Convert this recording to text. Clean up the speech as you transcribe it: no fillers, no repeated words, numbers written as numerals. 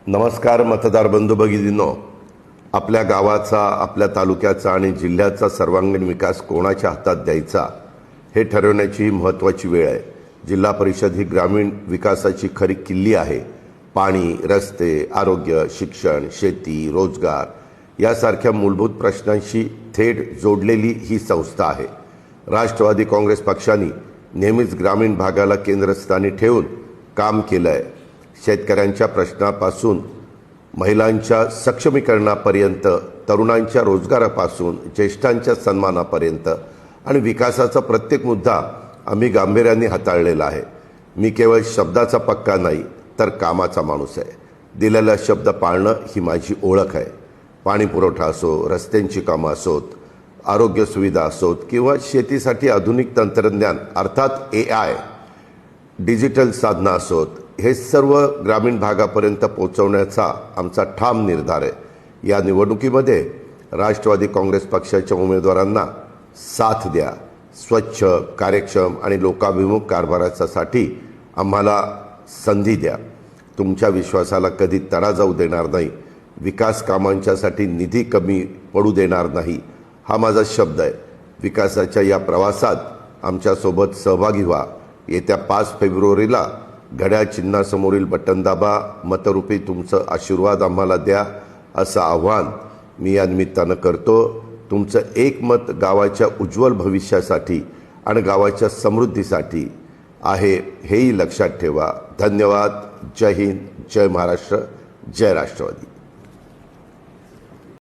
नमस्कार मतदार बंधू भगिनींनो, आपल्या गावाचा, आपल्या तालुक्याचा आणि जिल्ह्याचा सर्वांगीण विकास कोणाच्या हातात द्यायचा हे ठरवण्याची महत्त्वाची वेळ आहे। जिल्हा परिषद ही ग्रामीण विकासाची खरी किल्ली आहे। पाणी, रस्ते, आरोग्य, शिक्षण, शेती, रोजगार यासारख्या मूलभूत प्रश्नांशी थेट जोडलेली ही संस्था आहे। राष्ट्रवादी काँग्रेस पक्षाने नेहमीच ग्रामीण भागाला केंद्रस्थानी ठेवून काम केलं आहे। शेतकऱ्यांच्या प्रश्नापासून महिलांच्या सक्षमीकरणापर्यंत, तरुणांच्या रोजगारापासून ज्येष्ठांच्या सन्मानापर्यंत आणि विकासाचा प्रत्येक मुद्दा आम्ही गांभीर्याने हाताळलेला आहे। मी केवळ शब्दाचा पक्का नाही तर कामाचा माणूस आहे। दिलेला शब्द पाळणं ही माझी ओळख आहे। पाणी पुरवठा असो, रस्त्यांची कामं असोत, आरोग्य सुविधा असोत किंवा शेतीसाठी आधुनिक तंत्रज्ञान अर्थात AI, डिजिटल साधनं असोत, हे सर्व ग्रामीण भागापर्यंत पोहोचवण्याचा आमचा ठाम निर्धार आहे। या निवडणुकीमध्ये राष्ट्रवादी काँग्रेस पक्षाच्या उमेदवारांना साथ द्या। स्वच्छ, कार्यक्षम आणि लोकाभिमुख कारभारासाठी आम्हाला संधी द्या। तुमच्या विश्वासाला कधी तडा जाऊ देणार नाही। विकास कामांच्यासाठी निधी कमी पडू देणार नाही, हा माझा शब्द आहे। विकासाच्या या प्रवासात आमच्यासोबत सहभागी व्हा। येत्या 5 फेब्रुवारीला घड्याळ चिन्हासमोरील बटन दाबा, मतरूपी तुमचं आशीर्वाद आम्हाला द्या, असं आव्हान मी या निमित्तानं करतो। तुमचं एक मत गावाच्या उज्ज्वल भविष्यासाठी आणि गावाच्या समृद्धीसाठी आहे, हेही लक्षात ठेवा। धन्यवाद। जय हिंद, जय महाराष्ट्र, जय राष्ट्रवादी।